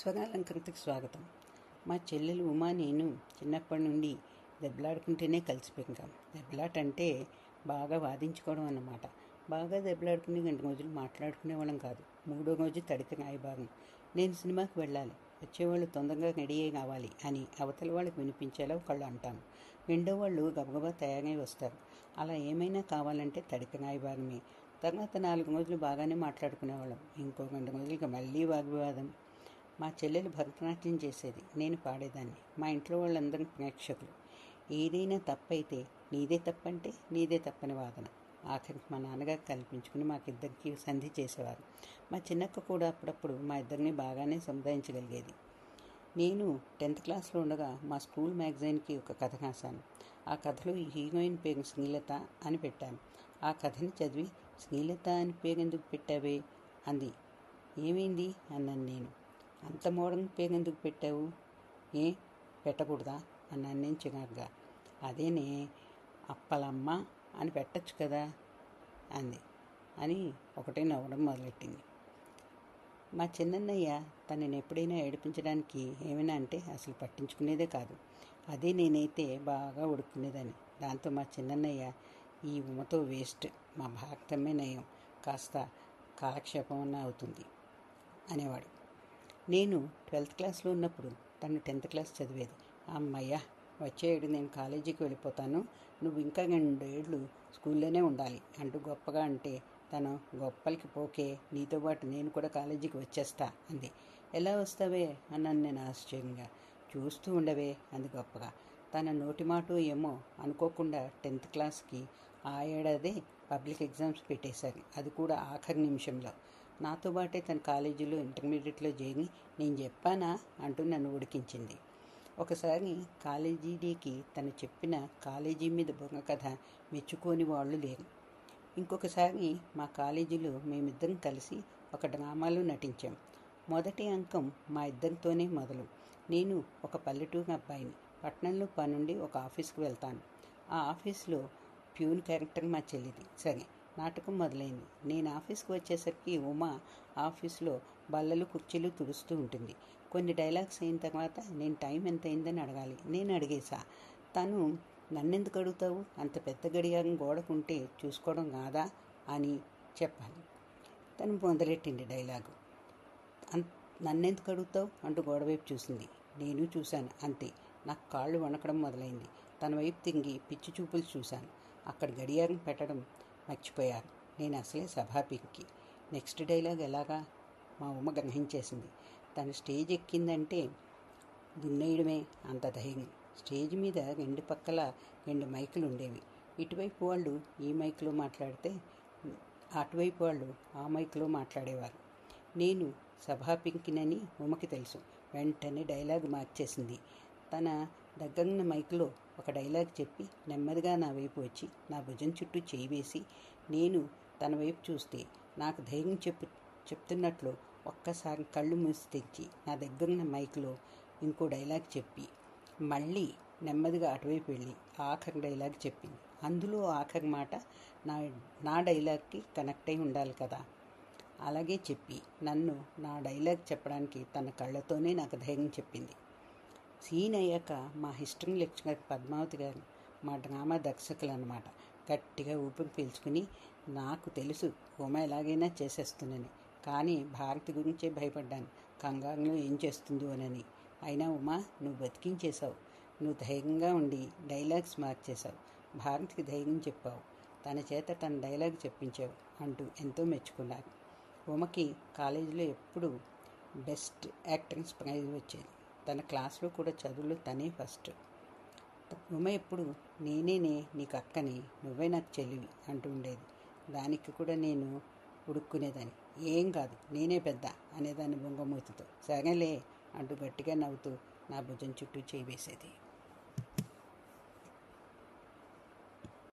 స్వరాలంకృతికి స్వాగతం. మా చెల్లెలు ఉమా నేను చిన్నప్పటి నుండి దెబ్బలాడుకుంటేనే కలిసిపోయాం. దెబ్బలాట అంటే బాగా వాదించుకోవడం అన్నమాట. బాగా దెబ్బలాడుకుని 2 రోజులు మాట్లాడుకునేవాళ్ళం కాదు. 3వ రోజు తడిక రాయబారం. నేను సినిమాకి వెళ్ళాలి, వచ్చేవాళ్ళు తొందరగా రెడీ అయ్యి కావాలి అని అవతల వాళ్ళకి వినిపించేలా ఒకళ్ళు అంటాను. రెండో వాళ్ళు గబగబా తయారై వస్తారు. అలా ఏమైనా కావాలంటే తడిక రాయబారమే. తర్వాత 4 రోజులు బాగానే మాట్లాడుకునేవాళ్ళం. ఇంకో 2 రోజులకి మళ్ళీ వాగ్వివాదం. మా చెల్లెలు భరతనాట్యం చేసేది, నేను పాడేదాన్ని. మా ఇంట్లో వాళ్ళందరూ ప్రేక్షకులు. ఏదైనా తప్పైతే నీదే తప్పంటే నీదే తప్పని వాదన. ఆఖరికి మా నాన్నగారు కల్పించుకుని మాకిద్దరికి సంధి చేసేవారు. మా చిన్నక్క కూడా అప్పుడప్పుడు మా ఇద్దరిని బాగానే సముదాయించగలిగేది. నేను 10th క్లాస్లో ఉండగా మా స్కూల్ మ్యాగజైన్కి ఒక కథ రాశాను. ఆ కథలో ఈ హీరోయిన్ పేరు శ్రీలత అని పెట్టాను. ఆ కథని చదివి శ్రీలత అని పేరెందుకు పెట్టావే అంది. ఏమైంది అన్నాను నేను. అంత మోడర్న్ పేరు ఎందుకు పెట్టావు? ఏ పెట్టకూడదా అన్నాను నేను చిరాగ్గా. అదేనే అప్పలమ్మ అని పెట్టచ్చు కదా అంది అని ఒకటే నవ్వడం మొదలెట్టింది. మా చిన్నన్నయ్య తనని ఎప్పుడైనా ఏడిపించడానికి ఏమైనా అంటే అసలు పట్టించుకునేదే కాదు. అదే నేనైతే బాగా ఉడుక్కునేదాన్ని. దాంతో మా చిన్నన్నయ్య ఈ ఉమతో వేస్ట్, మా భారతమ్మే నయం, కాస్త కాలక్షేపం అన్న అవుతుంది అనేవాడు. నేను 12th క్లాస్లో ఉన్నప్పుడు తను 10th క్లాస్ చదివేది. అమ్మయ్య, వచ్చే ఏడు నేను కాలేజీకి వెళ్ళిపోతాను, నువ్వు ఇంకా 2 ఏళ్ళు స్కూల్లోనే ఉండాలి అంటూ గొప్పగా అంటే, తను గొప్పలకి పోకే, నీతో పాటు నేను కూడా కాలేజీకి వచ్చేస్తా అంది. ఎలా వస్తావే అన్నాను నేను ఆశ్చర్యంగా. చూస్తూ ఉండవే అంది గొప్పగా. తన నోటి మాట ఏమో అనుకోకుండా 10th క్లాస్కి ఆ ఏడాదే పబ్లిక్ ఎగ్జామ్స్ పెట్టేశారు. అది కూడా ఆఖరి నిమిషంలో. నాతో పాటే తన కాలేజీలో ఇంటర్మీడియట్లో చేరి నేను చెప్పానా అంటూ నన్ను ఉడికించింది. ఒకసారి కాలేజీ డేకి తను చెప్పిన కాలేజీ మీద బొంగ కథ మెచ్చుకోని వాళ్ళు లేరు. ఇంకొకసారి మా కాలేజీలో మేమిద్దరం కలిసి ఒక డ్రామాలో నటించాం. మొదటి అంకం మా ఇద్దరితోనే మొదలు. నేను ఒక పల్లెటూరు అబ్బాయిని. పట్టణంలో పనుండి ఒక ఆఫీస్కి వెళ్తాను. ఆ ఆఫీస్లో ప్యూన్ క్యారెక్టర్ మా చెల్లిది. సరే, నాటకం మొదలైంది. నేను ఆఫీస్కి వచ్చేసరికి ఉమా ఆఫీస్లో బల్లలు కుర్చీలు తుడుస్తూ ఉంటుంది. కొన్ని డైలాగ్స్ అయిన తర్వాత నేను టైం ఎంత అయిందని అడగాలి. నేను అడిగేసా. తను నన్నెందుకు అడుగుతావు, అంత పెద్ద గడియారం గోడకుంటే చూసుకోవడం కాదా అని చెప్పాలి. తను మొదలెట్టింది డైలాగు. నన్నెందుకు అడుగుతావు అంటూ గోడవైపు చూసింది. నేను చూశాను, అంతే. నాకు కాళ్ళు వణకడం మొదలైంది. తన వైపు తిరిగి పిచ్చి చూపులు చూశాను. అక్కడ గడియారం పెట్టడం మర్చిపోయారు. నేను అసలే సభాపింకి. నెక్స్ట్ డైలాగ్ ఎలాగా మా ఉమ్మ గ్రహించేసింది. తను స్టేజ్ ఎక్కిందంటే దున్నేయడమే అంత ధైర్యం. స్టేజ్ మీద 2 పక్కల 2 మైకులు ఉండేవి. ఇటువైపు వాళ్ళు ఈ మైకులో మాట్లాడితే అటువైపు వాళ్ళు ఆ మైకులో మాట్లాడేవారు. నేను సభాపింకినని ఉమ్మకి తెలుసు. వెంటనే డైలాగ్ మార్చేసింది. తన దగ్గరున్న మైకులో ఒక డైలాగ్ చెప్పి నెమ్మదిగా నా వైపు వచ్చి నా భుజం చుట్టూ చేయి వేసి, నేను తన వైపు చూస్తే నాకు ధైర్యం చెప్తున్నట్లు ఒక్కసారి కళ్ళు మూసి తెచ్చి నా దగ్గరున్న మైకులో ఇంకో డైలాగ్ చెప్పి మళ్ళీ నెమ్మదిగా అటువైపు వెళ్ళి ఆఖరి డైలాగ్ చెప్పింది. అందులో ఆఖరి మాట నా డైలాగ్కి కనెక్ట్ అయి ఉండాలి కదా. అలాగే చెప్పి నన్ను నా డైలాగ్ చెప్పడానికి తన కళ్ళతోనే నాకు ధైర్యం చెప్పింది. సీన్ అయ్యాక మా హిస్టరీ లెక్చరర్ పద్మావతి గారు మా డ్రామా దర్శకులు అన్నమాట. గట్టిగా ఊపిరి పీల్చుకుని, నాకు తెలుసు ఉమ ఎలాగైనా చేసేస్తుందని, కానీ భారతి గురించే భయపడ్డాను, కంగారులో ఏం చేస్తుందో అని. అయినా ఉమా, నువ్వు బతికించేశావు. నువ్వు ధైర్యంగా ఉండి డైలాగ్స్ మార్చేశావు. భారతికి ధైర్యం చెప్పావు, తన చేత తన డైలాగ్ చెప్పించావు అంటూ ఎంతో మెచ్చుకున్నారు. ఉమకి కాలేజీలో ఎప్పుడూ బెస్ట్ యాక్ట్రెస్ ప్రైజ్ వచ్చేది. తన క్లాస్లో కూడా చదువులో తనే ఫస్ట్. ఉమ ఎప్పుడు నేనే నీకు అక్కని, నువ్వే నాకు చెల్లివి అంటూ ఉండేది. దానికి కూడా నేను ఉడుక్కునేదాన్ని. ఏం కాదు, నేనే పెద్ద అనేదాన్ని బొంగమూతితో. సరేలే అంటూ గట్టిగా నవ్వుతూ నా భుజం చుట్టూ చేయి వేసేది.